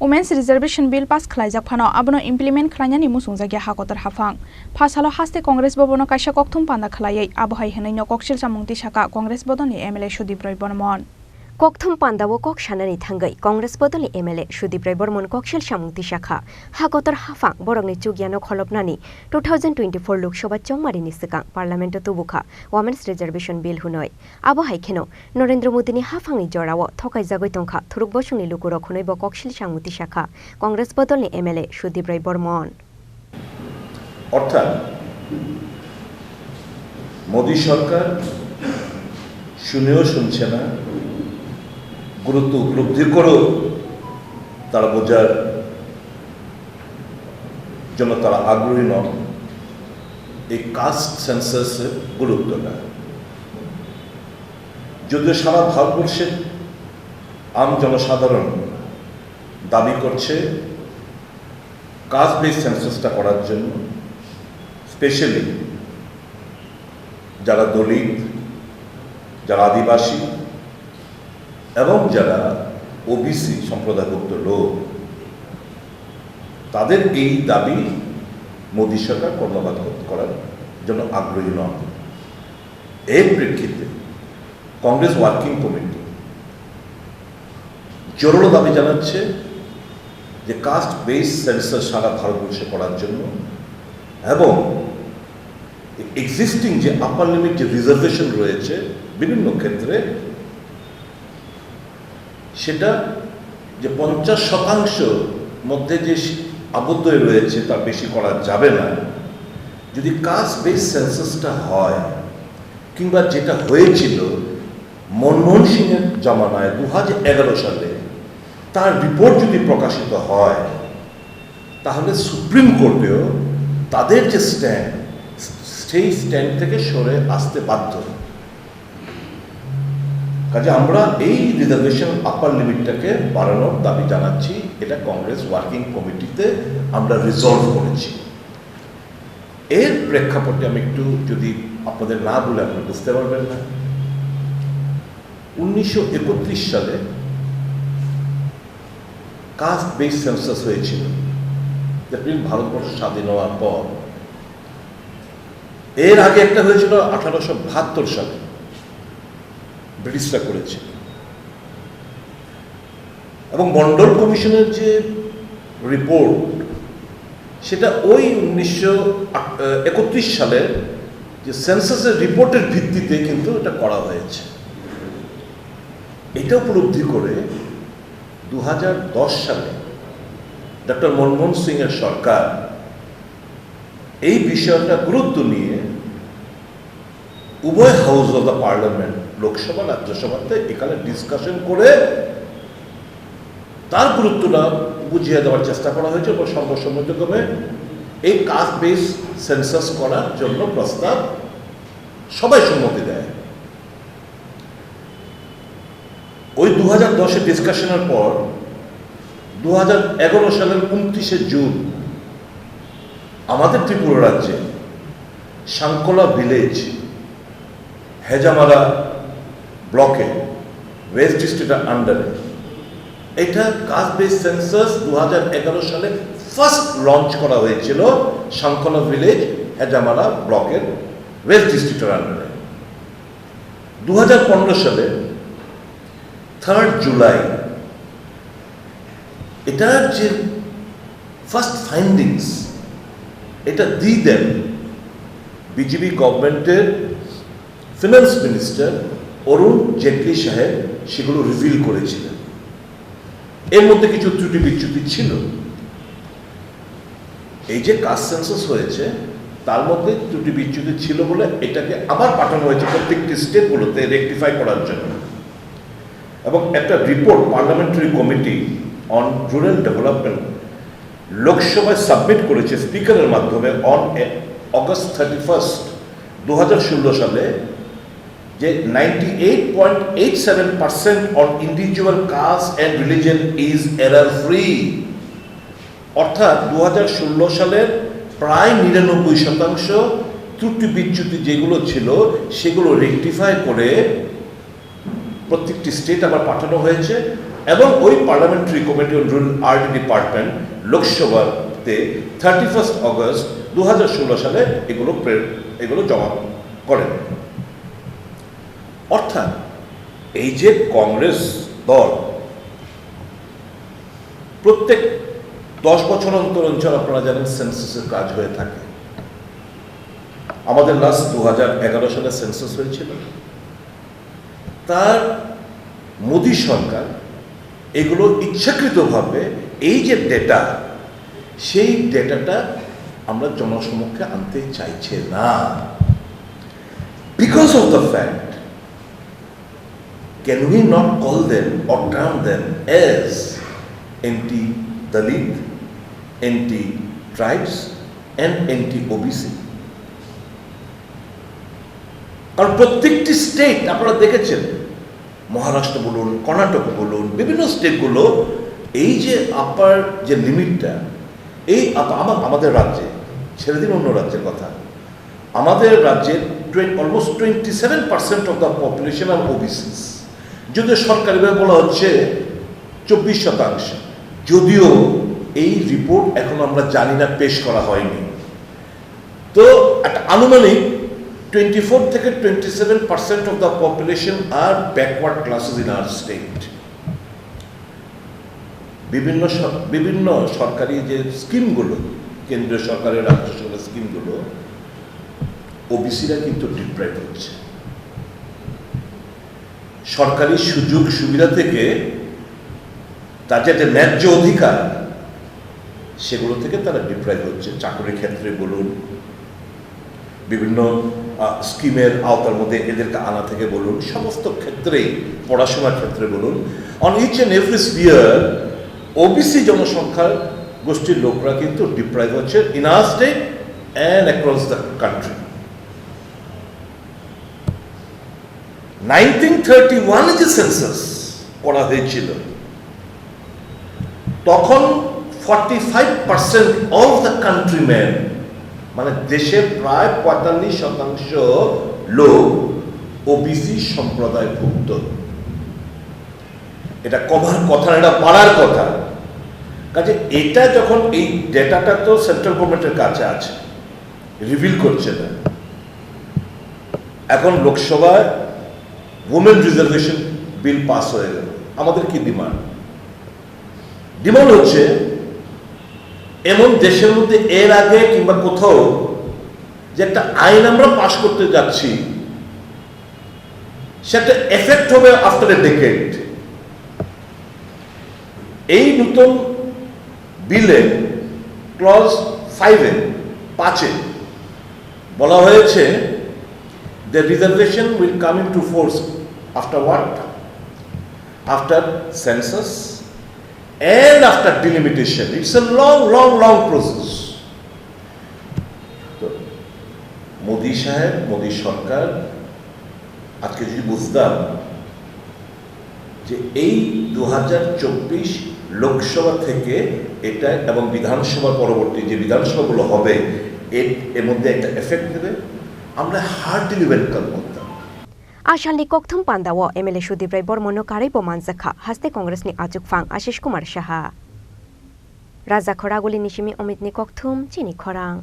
Women's Reservation Bill pass Khlaijak phano abono implement Khlainani Mwchungjakya hakotor hafang phasalo haste Congress bobono kaisa kokthum panda khlaiai abohai henai no koksil samungti saka Congress bodoni MLA Sudip Barman kokthum pandawo kok shanani thangai Congress bodoni MLA Sudip Barman koksil samungti shakha hakotor hafang borongni chugyano kholopnani 2024 Lok Sabha chongmarini sikang Parliament tubukha Women's Reservation Bill hunoi abohai kheno Narendra Modi ni hafangni jorawo thokai jagoi tongkha thuruk bosungni lukuro khunoi bo koksil samungti shakha Congress bodoni MLA Sudip Barman অর্থাৎ মোদি সরকার শুনেও শুনছে না গুরুত্ব উপলব্ধি করেও তারা বোঝার জন্য তারা আগ্রহী নন এই কাস্ট সেন্সাসের গুরুত্বটা যদিও সারা ভারতবর্ষের আম জনসাধারণ দাবি করছে কাস্ট বেস সেন্সাসটা করার জন্য স্পেশালি যারা দলিত যারা আদিবাসী এবং যারা ওবিসি সম্প্রদায়ভুক্ত লোক তাদের এই দাবি মোদী সরকার কর্ণপাত করার জন্য আগ্রহী নন এর প্রেক্ষিতে কংগ্রেস ওয়ার্কিং কমিটি জোরালো দাবি জানাচ্ছে যে কাস্ট বেস সেন্সাস সারা ভারতবর্ষে করার জন্য এবং এক্সিস্টিং যে আপার লিমিট যে রিজার্ভেশন রয়েছে বিভিন্ন ক্ষেত্রে সেটা যে 50% মধ্যে যে আবদ্ধ রয়েছে তার বেশি করা যাবে না যদি কাস্ট বেস সেন্সাসটা হয় কিংবা যেটা হয়েছিল মনমোহন সিংয়ের জামানায় 2011 সালে তার রিপোর্ট যদি প্রকাশিত হয় তাহলে সুপ্রিম কোর্টেও তাদের যে স্ট্যান্ড সেই স্ট্যান্ড থেকে সরে আসতে বাধ্য কাজে আমরা এই রিজার্ভেশন আপার লিমিটটাকে বাড়ানোর দাবি জানাচ্ছি এটা কংগ্রেস ওয়ার্কিং কমিটিতে আমরা রিজলভ করেছি এর প্রেক্ষাপটে আমি একটু যদি আপনাদের না বলে আপনারা বুঝতে পারবেন না 1931 সালে কাস্ট বেস সেন্সাস হয়েছিল ভারতবর্ষ স্বাধীন হওয়ার পর এর আগে একটা হয়েছিল 1872 সালে ব্রিটিশরা করেছে এবং মন্ডল কমিশনের যে রিপোর্ট সেটা ওই 1931 সালের যে সেন্সাসের রিপোর্টের ভিত্তিতে কিন্তু এটা করা হয়েছে এটা উপলব্ধি করে 2010 সালে ডক্টর মনমোহন সিং এর সরকার এই বিষয়টা গুরুত্ব নিয়ে উভয় house of the parliament Lok Sabha রাজ্যসভাতে এখানে ডিসকাশন করে তার গুরুত্বটা বুঝিয়ে দেওয়ার চেষ্টা করা হয়েছে এবং সর্বসম্মতক্রমে এই কাস্ট বেস সেন্সাস করার জন্য প্রস্তাব সবাই সম্মতি দেয় ওই 2010 ডিসকাশনের পর 2011 সালের 29 জুন আমাদের ত্রিপুরা রাজ্যে সাংকলা ভিলেজ হেজামারা ব্লকে ওয়েস্ট ডিস্ট্রিক্টের আন্ডারে এটা কাস্ট বেস সেন্সাস 2011 সালে ফার্স্ট লঞ্চ করা হয়েছিল সাংকলা ভিলেজ হেজামারা ব্লকের ওয়েস্ট ডিস্ট্রিক্টের আন্ডারে 2015 সালে 3 জুলাই এটার যে ফার্স্ট ফাইন্ডিংস এটা দিয়ে দেন বিজেপি গভর্নমেন্টের ফিনান্স মিনিস্টার অরুণ জেটলি সাহেব সেগুলো রিভিল করেছিলেন এর মধ্যে কিছু ত্রুটি বিচ্যুতি ছিল এই যে কাস্ট সেন্সাস হয়েছে তার মধ্যে ত্রুটি বিচ্যুতি ছিল বলে এটাকে আবার পাঠানো হয়েছে প্রত্যেকটি স্টেটগুলোতে রেকটিফাই করার জন্য এবং একটা report parliamentary committee on rural development লোকসভায় সাবমিট করেছে স্পিকারের মাধ্যমে অন অগস্ট 31, 2016 সালে যে 98.87% on individual caste and religion is error free অর্থাৎ 2016 সালের প্রায় 99% ত্রুটি বিচ্যুতি যেগুলো ছিল সেগুলো রেকটিফাই করে প্রত্যেকটি স্টেট আবার পাঠানো হয়েছে এবং ওই পার্লামেন্টারি কমিটি অন রুল আর্ট ডিপার্টমেন্ট লোকসভাতে 31 অগস্ট 2016 সালে এগুলো জমা করেন। অর্থাৎ এই যে কংগ্রেস দল প্রত্যেক 10 বছর অন্তর অঞ্চল আপনারা জানেন সেন্সাসের কাজ হয়ে থাকে। আমাদের লাস্ট 2011 সালে সেন্সাস হয়েছিল। তার মোদী সরকার এগুলো ইচ্ছাকৃতভাবে এই যে ডেটা, সেই ডেটাটা আমরা জনসমক্ষে আনতে চাইছে না, because of the fact can we not call them or term them as anti-Dalit, anti-tribes and anti-OBC? কারণ প্রত্যেকটি স্টেট আপনারা দেখেছেন, মহারাষ্ট্র বলুন, কর্ণাটক বলুন, বিভিন্ন স্টেটগুলো এই যে আপার যে লিমিটটা, এই আমাদের রাজ্যে, ছেড়ে দিন অন্য রাজ্যের কথা, আমাদের রাজ্যের almost 27% of the population are OBCs, যদিও সরকারিভাবে বলা হচ্ছে 24%, যদিও এই রিপোর্ট এখন আমরা জানি না, পেশ করা হয়নি। তো একটা আনুমানিক 24 থেকে 27% of the population are backward classes in our state. বিভিন্ন সরকারি যে স্কিমগুলো, কেন্দ্রীয় সরকারের, রাজ্য সরকারের স্কিমগুলো, ওবিসিরা কিন্তু ডিপ্রাইভ হচ্ছে। সরকারি সুযোগ সুবিধা থেকে তার যে ন্যায্য অধিকার, সেগুলো থেকে তারা ডিপ্রাইভ হচ্ছে। চাকরির ক্ষেত্রে বলুন, বিভিন্ন স্কিমের আওতার মধ্যে এদেরকে আনা থেকে বলুন, সমস্ত ক্ষেত্রেই, পড়াশোনার ক্ষেত্রে বলুন, on each and every sphere OBC জনসংখ্যার গোষ্ঠীর লোকরা কিন্তু ডিপ্রাইভ হচ্ছে in our state and across the country. 1931 যে সেন্সাস করা হয়েছিল, তখন 45% অফ দ্য কান্ট্রিম্যান, মানে দেশের প্রায় 45% লোক ওবিসি সম্প্রদায়ভুক্ত। এটা কমার কথা, এটা বাড়ার কথা। কাজে এটা যখন, এই ডেটাটা তো সেন্ট্রাল গভর্নমেন্টের কাছে আছে, রিভিল করছে না। এখন লোকসভায় ওমেন রিজার্ভেশন বিল পাস হয়ে গেল। আমাদের কি ডিমান্ড? ডিমান্ড হচ্ছে এমন দেশের মধ্যে এর আগে কিংবা কোথাও যে একটা আইন আমরা পাস করতে যাচ্ছি, সেটা এফেক্ট হবে আফটার এ ডেকেড। এই নতুন বিলে ক্লজ 5 বলা হয়েছে the reservation will come into force after what? After census and after delimitation. It's a long process. তো মোদী সাহেব, মোদী সরকার আজকে যদি বুঝতাম যে এই 2024 লোকসভা থেকে এটা এবং বিধানসভা পরবর্তী যে বিধানসভাগুলো হবে, এর মধ্যে একটা এফেক্ট দেবে, আমরা হার্ডলি ওয়েলকাম করতাম। आशालनि कक्थुम पान्दावो एमएलए सुदीप राय बर्मनो कारै बोमानजाखा हास्ते कांग्रेसनि आजुकफां आशिष कुमार साहा राजा खरागुली निशिमी अमितनि कक्थुम चिनी खरां।